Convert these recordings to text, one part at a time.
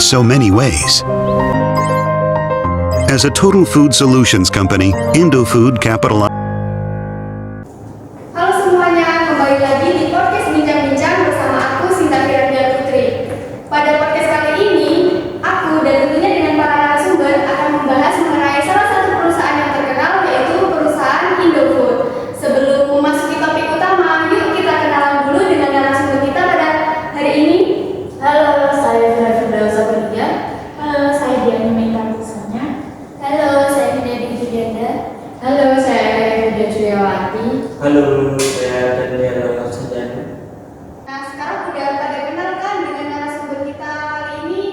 so many ways. As a total food solutions company, Indofood capitalizes. Halo semuanya, kembali lagi di podcast Bincang-Bincang bersama aku Sinta Firanda Putri. Pada podcast kali ini, aku dan tentunya dengan para narasumber akan membahas mengenai salah satu perusahaan yang terkenal, yaitu perusahaan Indofood. Sebelum memasuki topik utama, yuk kita kenalan dulu dengan narasumber kita pada hari ini. Halo, saya Firda Sabadia. Halo, saya Diani Mekatusanya. Halo, saya Bina Julianda. Halo, saya Yuda Juliawati. Halo, saya Daniel Arsadani. Nah, sekarang udah pada kenal kan dengan narasumber kita kali ini.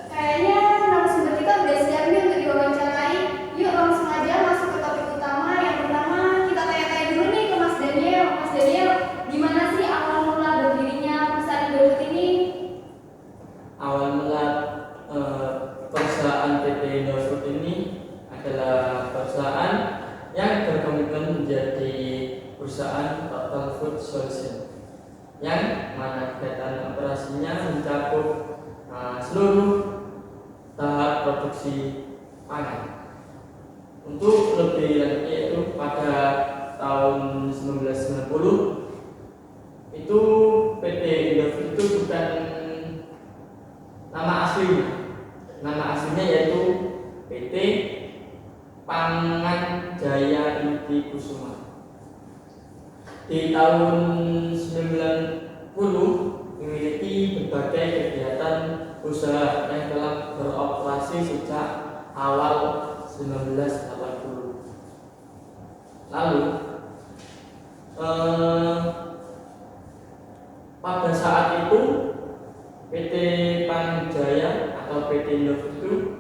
Kayaknya narasumber kita udah siap nih untuk diwawancarai. Yuk langsung aja masuk ke topik utama. Yang pertama kita tanya-tanya dulu nih ke Mas Daniel. Mas Daniel, gimana sih awal mula berdirinya perusahaan Indofood ini? Awal mula perusahaan PT Indofood ini adalah perusahaan yang berkomitmen menjadi perusahaan total food solution, yang mana kegiatan operasinya mencakup seluruh tahap produksi pangan. Untuk lebih lanjut, yaitu pada tahun 1990 itu PT Indofood itu bukan nama aslinya. Nama aslinya yaitu PT Pangan Jaya Inti Kusuma. Di tahun 90 memiliki berbagai kegiatan usaha yang telah beroperasi sejak awal 1980. Lalu pada saat itu PT Pangan Jaya atau PT Indofood itu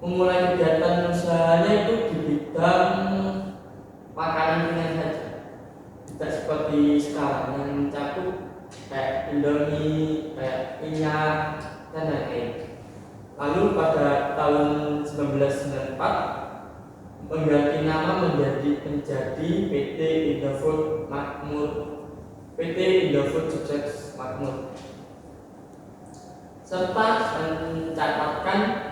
memulai kegiatan usahanya itu di bidang makanan ringan saja, tidak seperti sekarang yang mencakup kayak Indomie, kayak minyak dan lain-lain. Lalu pada tahun 1994 mengganti nama menjadi PT Indofood Makmur, PT Indofood Sukses Makmur, serta mencatatkan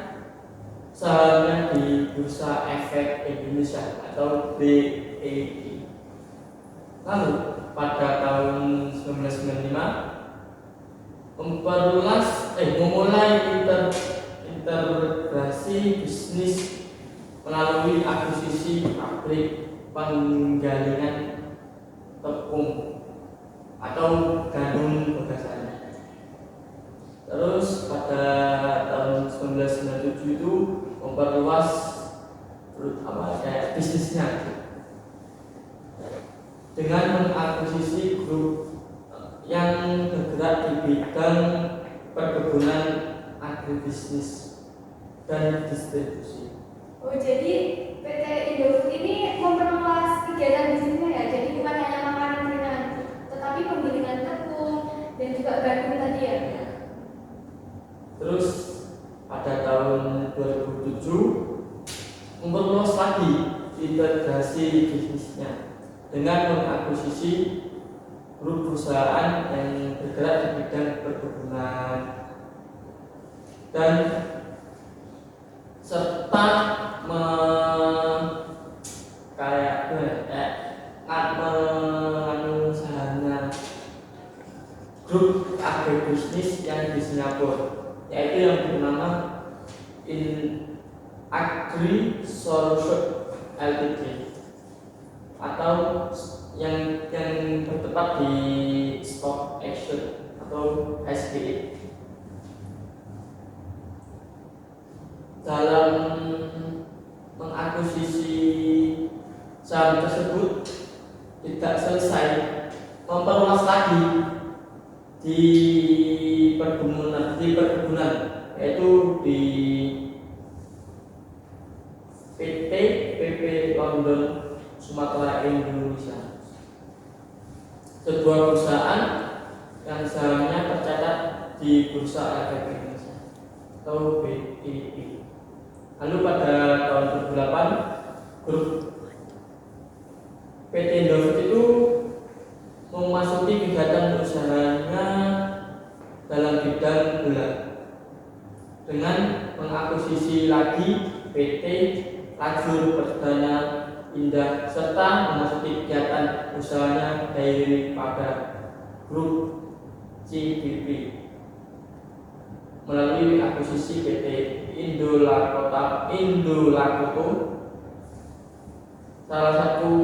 sahamnya di Bursa Efek Indonesia atau BEI. Lalu pada tahun 1995 memulai integrasi bisnis melalui akuisisi pabrik penggalingan tepung atau gandum bagasannya. Terus pada tahun 1997 itu memperluas bisnisnya dengan mengakuisisi grup yang bergerak di bidang perkebunan, agribisnis, dan distribusi. Oh, jadi PT Indofood ini memperluas kegiatan bisnisnya ya. Jadi bukan hanya makanan ringan, tetapi penggilingan tepung dan juga gandum tadi ya. Terus pada tahun 2007 memperluas lagi integrasi bisnisnya dengan mengakuisisi grup perusahaan yang bergerak di bidang perkebunan dan serta mengusahakan grup agribisnis yang di Singapura, yaitu yang bernama Agri Solution Ltd atau yang bertempat di Stock Exchange atau SPE. Dalam mengakuisisi saham tersebut tidak selesai, memperluas lagi di perkebunan, yaitu di PT PP London Sumatera Indonesia, sebuah perusahaan yang sahamnya tercatat di Bursa Efek Indonesia atau BEI. Lalu pada tahun 2008 grup PT Indofood itu memasuki kegiatan usahanya dalam bidang gula. dengan mengakuisisi lagi PT Lajur Perdana Indah serta memasuki kegiatan usahanya daripada grup CBP melalui akuisisi PT Indolakoto, salah satu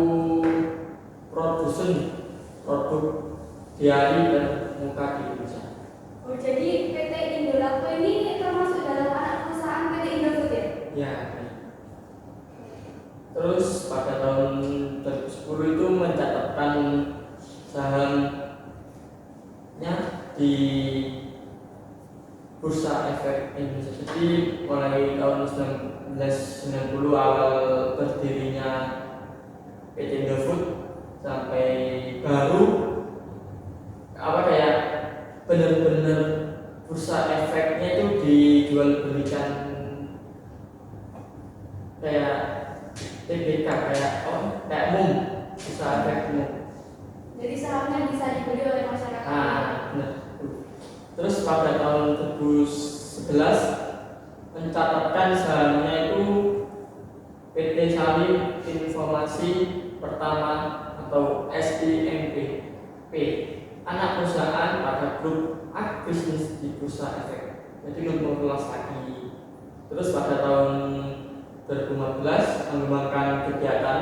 produsen produk diari dan muka di Indonesia. Oh, jadi PT Indolakoto ini termasuk dalam anak perusahaan PT Indofood ya? Ya. Terus pada tahun 2010 itu mencatatkan sahamnya di Bursa Efek Indonesia. Jadi mulai tahun 1990 awal berdirinya PT Indofood sampai baru kayak benar-benar bursa efeknya itu dijual belikan kayak TBK kayak MUM, bursa efek MUM. Jadi sahamnya bisa dibeli oleh masyarakat. Benar. Terus pada tahun 2011 mencatatkan sahamnya itu PT Salim Informasi Pertama atau SIMP, anak perusahaan pada grup Agribisnis di Bursa Efek. Jadi lebih luas lagi. Terus pada tahun 2015 mengembangkan kegiatan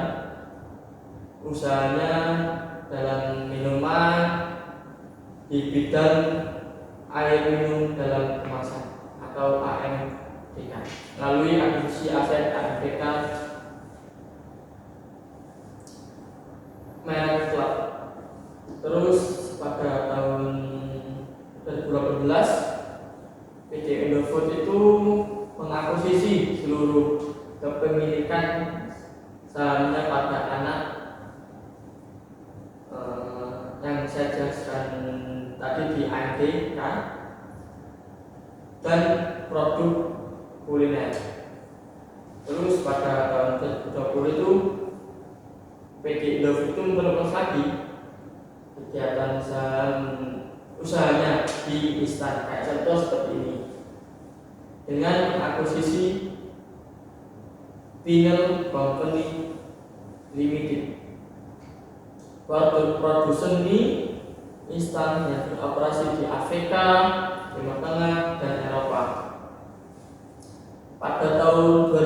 usahanya dalam minuman di bidang air minum dalam kemasan atau AMDK melalui akuisisi aset AMDK merek Club. Terus pada tahun 2018 PT Indofood itu mengakuisisi seluruh kepemilikan sahamnya pada anak yang saya jelaskan tadi di AMDK dan produk kuliner. Terus pada tahun 2020 itu PT Indofood itu memperluas lagi kegiatan usahanya di instan kayak contoh seperti ini dengan akuisisi Vinyl Company Limited, produsen mie instan yang beroperasi di Afrika, Timur Tengah, dan Eropa. Pada tahun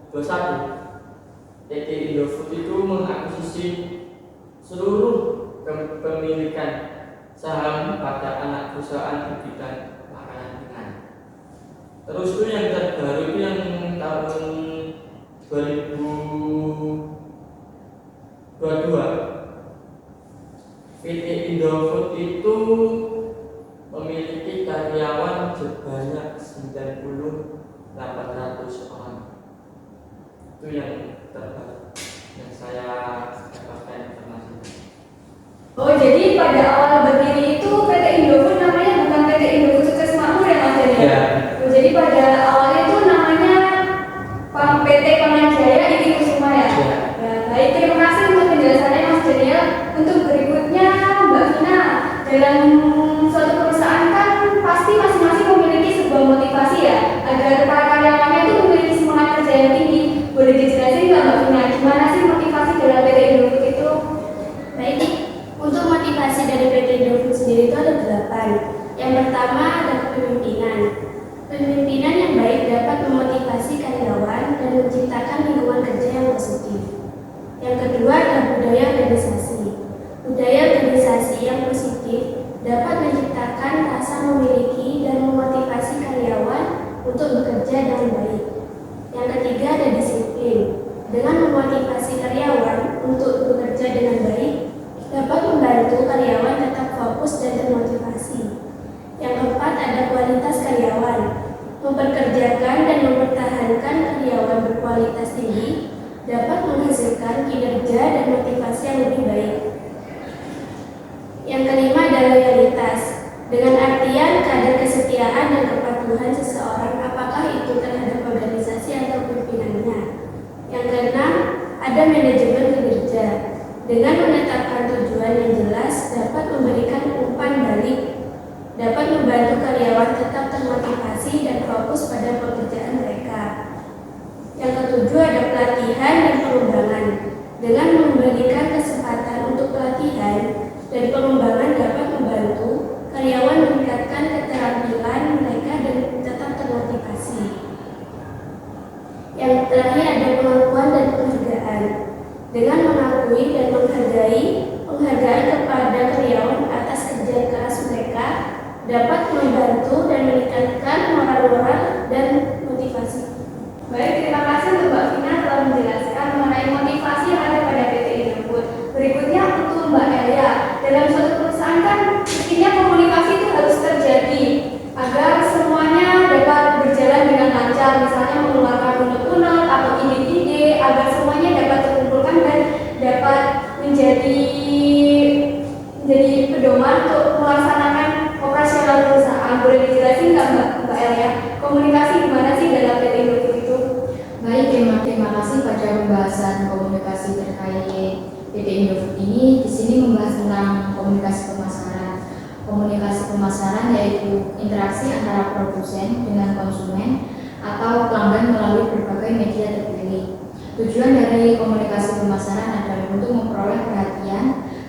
2021 PT Indofood itu mengakuisisi seluruh kepemilikan saham pada anak perusahaan di bidang makanan ringan. Terus itu yang terbaru itu yang tahun 2022 PT Indofood itu memiliki karyawan sebanyak 9.800 orang. Itu yang terbaru yang saya dapatkan informasinya. Oh, jadi pada awal berdiri itu PT Indofood namanya bukan PT Indofood Sukses Makmur ya Mas Dani? Ya. Oh, jadi pada awalnya itu namanya PT Pamanjaya Idi Kusuma ya? Ya. Ya, baik, terima kasih untuk penjelasannya Mas Daniel. Untuk berikutnya Mbak Vina, dalam suatu perusahaan kan pasti masing-masing memiliki sebuah motivasi ya agar para karyawannya itu memiliki semangat kerja yang tinggi. Boleh dijelasin nggak Mbak Vina, gimana sih motivasi dalam PT Indofood itu? Baik, untuk motivasi dari PT Indofood sendiri itu ada 8. Yang pertama ada kepemimpinan. Pemimpinan yang baik dapat memotivasi karyawan dan menciptakan lingkungan kerja yang positif. Yang kedua ada budaya organisasi. Budaya organisasi yang positif dapat menciptakan rasa memiliki dan memotivasi karyawan untuk bekerja dengan baik. Yang ketiga ada disiplin. Dengan memotivasi karyawan untuk bekerja dengan baik, dapat membantu karyawan tetap fokus dan termotivasi. Yang keempat ada kualitas karyawan. Memperkerjakan dan mempertahankan karyawan berkualitas tinggi dapat menghasilkan kinerja dan motivasi yang lebih baik. Yang kelima ada loyalitas. Dengan artian kadar kesetiaan dan kepatuhan seseorang apakah itu terhadap organisasi atau pimpinannya. Yang keenam ada manajemen kinerja. Dengan menetapkan tujuan yang jelas dapat memberikan umpan balik, dapat membantu karyawan tetap termotivasi dan fokus pada pekerjaan mereka. Yang ketujuh ada pelatihan dan pengembangan. Dengan memberikan kesempatan untuk pelatihan dan pengembangan dapat membantu karyawan meningkatkan keterampilan mereka dan tetap termotivasi. Yang terakhir ada pengakuan dan penghargaan. Dengan mengakui dan menghargai penghargaan kepada karyawan atas kerja keras mereka dapat membantu dan meningkatkan moral dan motivasi. Baik, terima kasih untuk Mbak Vina telah menjelaskan mengenai motivasi yang ada pada PT Indofood. Berikutnya untuk Mbak Elia. Dalam suatu perusahaan kan mestinya komunikasi itu harus terjadi agar semuanya dapat berjalan dengan lancar. Misalnya mengeluarkan unek-unek atau ide-ide agar semuanya dapat terkumpulkan dan dapat menjadi pedoman untuk melaksanakan operasional perusahaan. Boleh dijelasin nggak Mbak Elia? Komunikasi gimana sih dalam PT Indofood itu? Baik, terima kasih pada pembahasan komunikasi terkait PT Indofood ini. Di sini membahas tentang komunikasi pemasaran. Komunikasi pemasaran yaitu interaksi antara produsen dengan konsumen atau pelanggan melalui berbagai media terpilih. Tujuan dari komunikasi pemasaran adalah untuk memperoleh perhatian,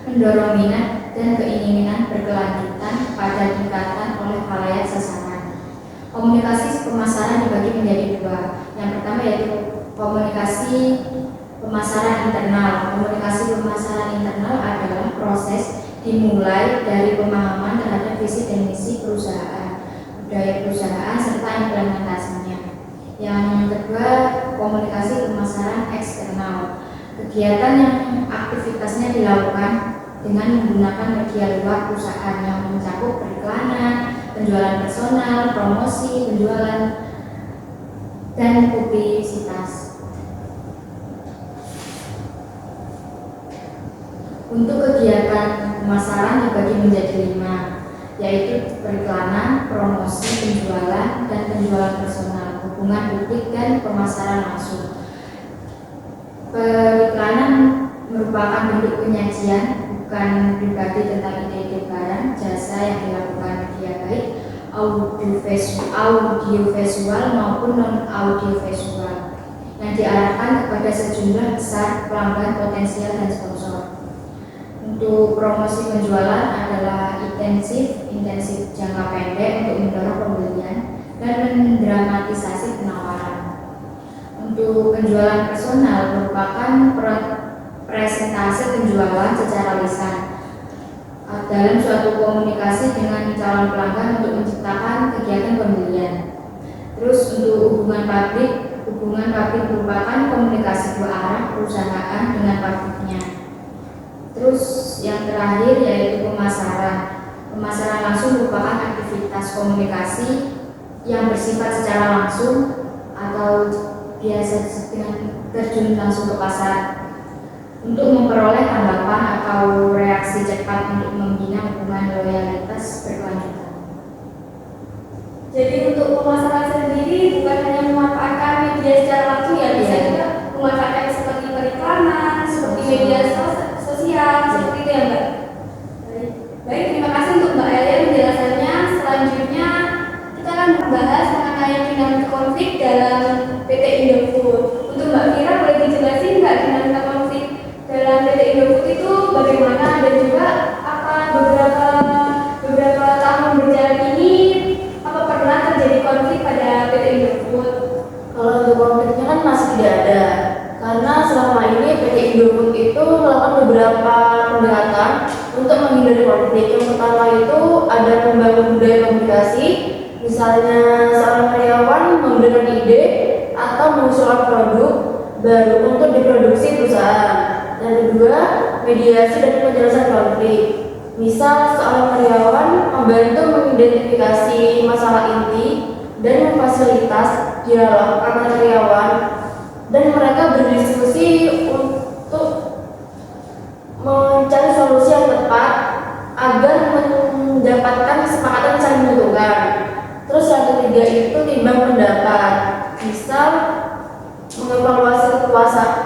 mendorong minat dan keinginan berkelanjutan pada tingkatan oleh khalayak sasaran. Komunikasi pemasaran dibagi menjadi dua. Yang pertama yaitu komunikasi pemasaran internal. Komunikasi pemasaran internal adalah proses dimulai dari pemahaman terhadap visi dan misi perusahaan, budaya perusahaan, serta implementasinya. Yang kedua, komunikasi pemasaran eksternal. Kegiatan yang aktivitasnya dilakukan dengan menggunakan media luar perusahaan yang mencakup periklanan, penjualan personal, promosi, penjualan, dan publisitas. Untuk kegiatan pemasaran dibagi menjadi 5, yaitu periklanan, promosi, penjualan, dan penjualan personal, hubungan publik, dan pemasaran langsung. Periklanan merupakan bentuk penyajian bukan pribadi tentang ide-ide barang, jasa yang dilakukan media baik audiovisual maupun non-audiovisual yang diarahkan kepada sejumlah besar pelanggan potensial dan sponsor. Untuk promosi penjualan adalah intensif jangka pendek untuk mendorong pembelian dan mendramatisasi penawaran. Untuk penjualan personal merupakan presentasi penjualan secara lisan dalam suatu komunikasi dengan calon pelanggan untuk menciptakan kegiatan pembelian. Terus untuk hubungan publik merupakan komunikasi dua arah perusahaan dengan publiknya. Terus yang terakhir yaitu pemasaran. Pemasaran langsung merupakan aktivitas komunikasi yang bersifat secara langsung atau biasa dengan terjun langsung ke pasar untuk memperoleh tanggapan atau reaksi cepat untuk membina hubungan loyalitas berkelanjutan. Jadi untuk pemasaran sendiri bukan hanya memanfaatkan media secara langsung ya, bisa juga memanfaatkan seperti periklanan, seperti media sosial, seperti itu ya Mbak. Baik, terima kasih untuk Mbak Elia penjelasannya. Selanjutnya kita akan membahas mengenai dinamika konflik dalam PT Indofood. Untuk Mbak Fira boleh dijelasin nggak dinamika konflik dalam PT Indofood itu bagaimana dan juga apa beberapa tahun berjalan ini apa pernah terjadi konflik pada PT Indofood? Kalau untuk konfliknya kan masih tidak ada, karena selama ini PT Indofood itu melakukan beberapa pendekatan untuk menghindari konflik. Yang pertama itu ada membangun budaya komunikasi, misalnya seorang karyawan memberikan ide atau mengusulkan produk baru untuk diproduksi perusahaan. Yang kedua, mediasi dan penjelasan konflik. Misal seorang karyawan membantu mengidentifikasi masalah inti dan memfasilitas dialog antar karyawan dan mereka berdiskusi untuk mencari solusi yang tepat agar mendapatkan kesepakatan yang saling menguntungkan. Terus yang ketiga itu timbang pendapat, misal mengevaluasi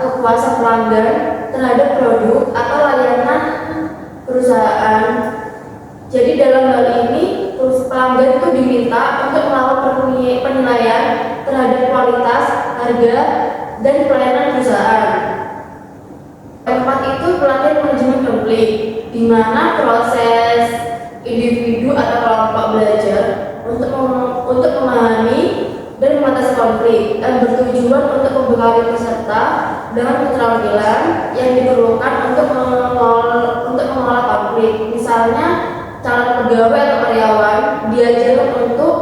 kepuasan pelanggan terhadap produk atau layanan perusahaan. Jadi dalam hal ini pelanggan itu diminta untuk melakukan penilaian terhadap kualitas, harga, dan pelayanan perusahaan. Keempat itu pelatihan manajemen konflik, di mana proses individu atau kelompok belajar untuk memahami dan mengatasi konflik dan bertujuan untuk membekali peserta dengan keterampilan yang diperlukan untuk mengolah konflik. Misalnya, calon pegawai atau karyawan diajarkan untuk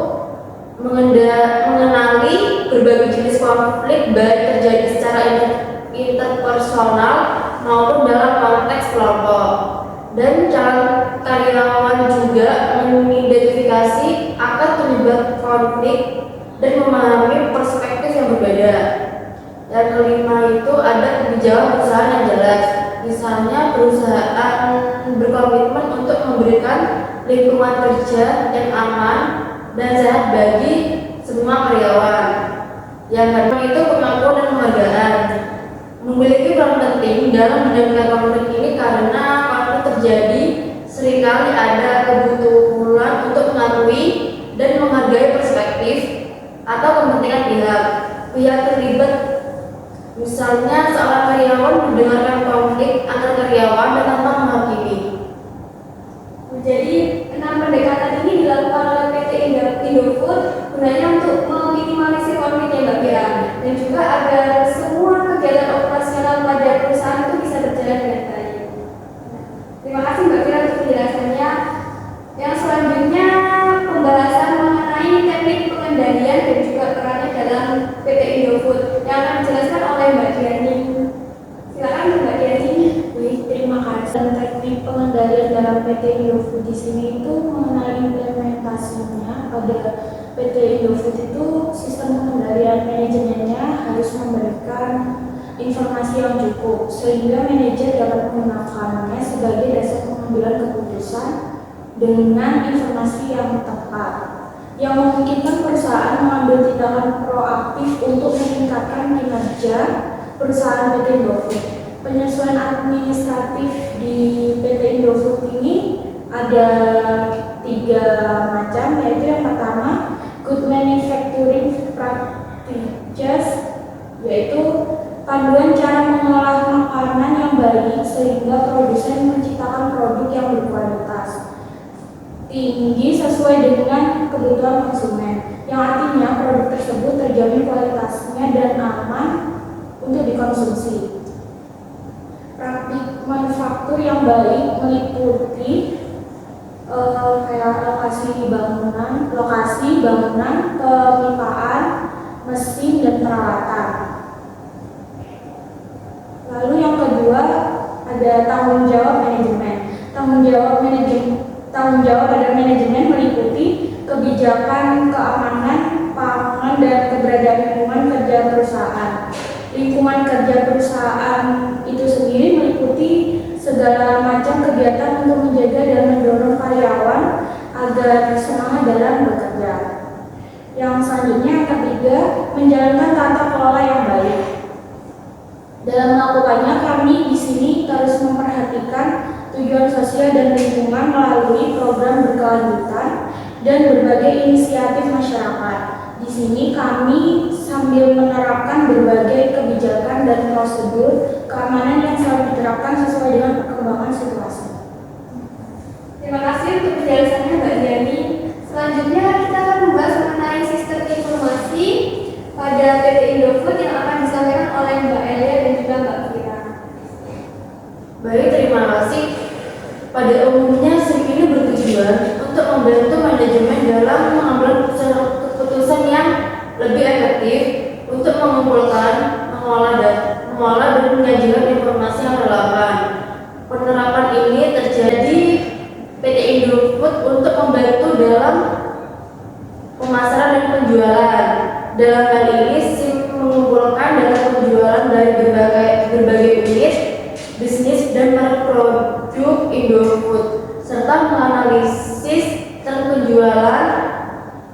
mengenali berbagai jenis konflik baik terjadi secara interpersonal maupun dalam konteks kelompok. Dan calon karyawan juga mengidentifikasi akar penyebab konflik dan memahami perspektif yang berbeda. Yang kelima itu ada kebijakan perusahaan yang jelas. Misalnya, perusahaan berkomitmen untuk memberikan lingkungan kerja yang aman dan sehat bagi semua karyawan. Yang kedua itu pengakuan dan penghargaan. Memiliki peran penting dalam menjaga konflik ini karena konflik terjadi seringkali ada kebutuhan untuk mengakui dan menghargai perspektif atau kepentingan pihak terlibat. Misalnya, seorang karyawan mendengarkan konflik antar karyawan dan tanpa menghakimi. Jadi, 6 pendekatan ini dilakukan oleh PT Indofood gunanya untuk meminimalisir konflik ya Mbak Fira, dan juga agar semua kegiatan operasional pada perusahaan itu bisa berjalan dengan baik. Terima kasih Mbak Fira untuk penjelasannya. Yang selanjutnya, pembahasan mengenai teknik pengendalian dan juga perannya dalam PT Indofood yang akan dijelaskan oleh Mbak Diani. Silakan Mbak Diani. Baik, terima kasih. Teknik pengendalian dalam PT Indofood di sini itu mengenai implementasinya pada PT Indofood itu sistem pengendalian manajemennya harus memberikan informasi yang cukup sehingga manajer dapat menggunakannya sebagai dasar pengambilan keputusan dengan informasi yang tepat yang memungkinkan perusahaan mengambil tindakan proaktif untuk meningkatkan kinerja perusahaan PT Indofood. Penyesuaian administratif di PT Indofood ini ada 3 macam, yaitu yang pertama Good Manufacturing Practices, yaitu panduan cara mengolah makanan yang baik sehingga produsen menciptakan produk yang berkualitas tinggi sesuai dengan kebutuhan konsumen, yang artinya produk tersebut terjamin kualitasnya dan aman untuk dikonsumsi. Praktik manufaktur yang baik meliputi kayak lokasi bangunan, pemipaan, mesin dan peralatan. Lalu yang kedua ada tanggung jawab manajemen. Tanggung jawab pada manajemen meliputi kebijakan keamanan pangan dan keberadaan lingkungan kerja perusahaan. Lingkungan kerja perusahaan itu sendiri meliputi segala macam kegiatan untuk menjaga dan mendorong karyawan agar semangat dalam bekerja. Yang selanjutnya yang ketiga, menjalankan tata kelola yang baik. Dalam melakukannya, kami di sini harus memperhatikan tujuan sosial dan lingkungan melalui program berkelanjutan dan berbagai inisiatif masyarakat. Di sini kami sambil menerapkan berbagai kebijakan dan prosedur keamanan yang selalu diterapkan sesuai dengan perkembangan situasi. Terima kasih untuk penjelasannya Mbak Diani. Selanjutnya kita akan membahas mengenai sistem informasi pada PT Indofood yang akan disampaikan oleh Mbak Elia dan juga Mbak Fira. Baik, terima kasih. Pada umumnya SIM ini bertujuan untuk membantu manajemen dalam mengambil keputusan yang lebih efektif untuk mengumpulkan, mengolah dan menyajikan informasi yang relevan. Penerapan ini terjadi PT Indofood untuk membantu dalam pemasaran dan penjualan. Dalam hal ini SIM mengumpulkan data penjualan dari berbagai unit bisnis dan merek produk Indofood serta menganalisis tren penjualan,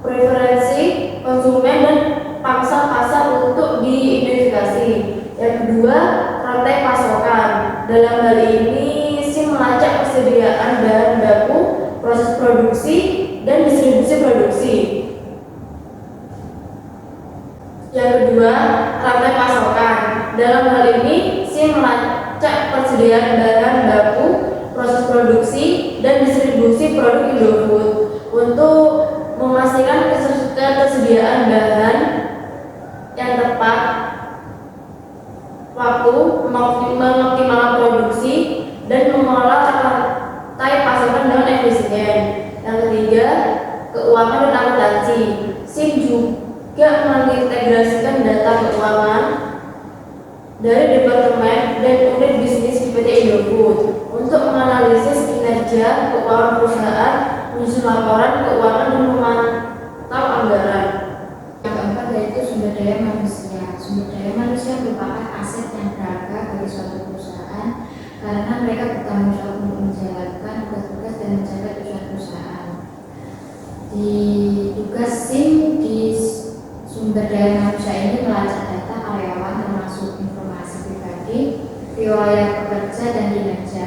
preferensi konsumen dan pangsa pasar untuk diidentifikasi. Yang kedua, rantai pasokan. Dalam hal ini SIM melacak persediaan bahan baku, proses produksi, dan distribusi produksi. Yang kedua, rantai pasokan. Dalam hal ini, SIM melacak persediaan bahan baku, proses produksi, dan distribusi produk Indofood untuk memastikan ketersediaan bahan yang tepat waktu, mengoptimalkan produksi, dan mengelola rantai pasokan dengan efisien. Yang ketiga, keuangan dan akuntansi. SIM juga mengintegrasikan data keuangan dari departemen dan unit bisnis di PT Indofood untuk menganalisis kinerja keuangan perusahaan, menyusun laporan keuangan, dan memantau anggaran. Yang keempat yaitu sumber daya manusia. Sumber daya manusia merupakan aset yang berharga bagi suatu perusahaan karena mereka bertanggung jawab untuk menjalankan tugas-tugas dan menjaga tujuan perusahaan. Di tugas SIM di sumber daya manusia ini melacak data karyawan termasuk informasi pribadi, riwayat pekerja, dan kinerja.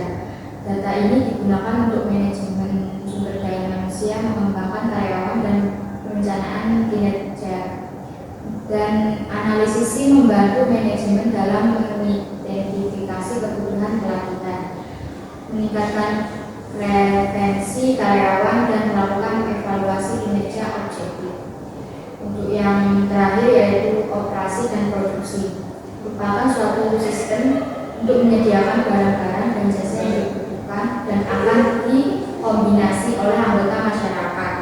Data ini digunakan untuk manajemen sumber daya manusia, mengembangkan karyawan, dan perencanaan kinerja. Dan analisis SIM membantu manajemen dalam mengidentifikasi kebutuhan pelatihan, meningkatkan retensi karyawan, dan melakukan evaluasi kinerja objektif. Untuk yang terakhir yaitu operasi dan produksi, merupakan suatu sistem untuk menyediakan barang-barang dan jasa yang dibutuhkan dan akan dikombinasi oleh anggota masyarakat.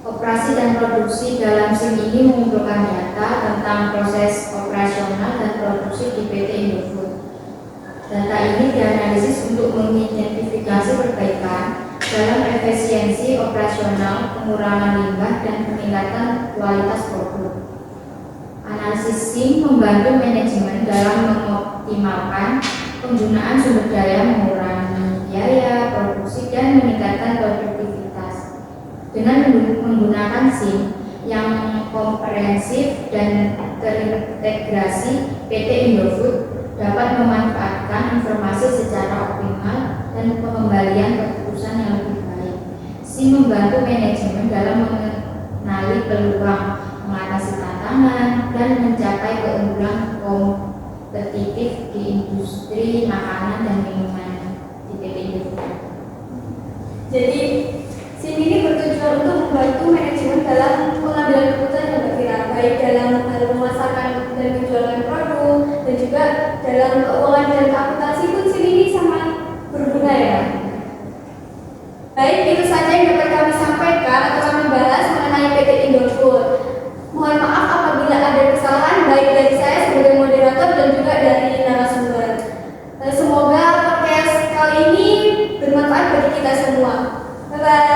Operasi dan produksi dalam SIM ini mengumpulkan data tentang proses operasional dan produksi di PT Indofood. Data ini dianalisis untuk mengidentifikasi perbaikan dalam efisiensi operasional, pengurangan limbah, dan peningkatan kualitas produk. Analisis SIM membantu manajemen dalam mengoptimalkan penggunaan sumber daya, mengurangi biaya produksi, dan meningkatkan produktivitas. Dengan menggunakan SIM yang komprehensif dan terintegrasi, PT Indofood dapat memanfaatkan informasi secara optimal dan pengembalian keputusan yang lebih baik. SIM membantu manajemen dalam mengenali peluang, mengatasi tantangan, dan mencapai keunggulan kompetitif di industri makanan dan minuman di PT Indofood. Jadi, SIM ini bertujuan untuk membantu manajemen dalam pengambilan keputusan yang bergerak, baik dalam hal memasarkan dan menjualkan produk, dan juga dalam keuangan dan akuntansi pun SIM ini sangat berguna ya. Baik, itu saja yang dapat kami sampaikan atau kami bahas mengenai PT Indofood. Mohon maaf apabila ada kesalahan baik dari saya sebagai moderator dan juga dari narasumber. Semoga podcast kali ini bermanfaat bagi kita semua. Bye-bye.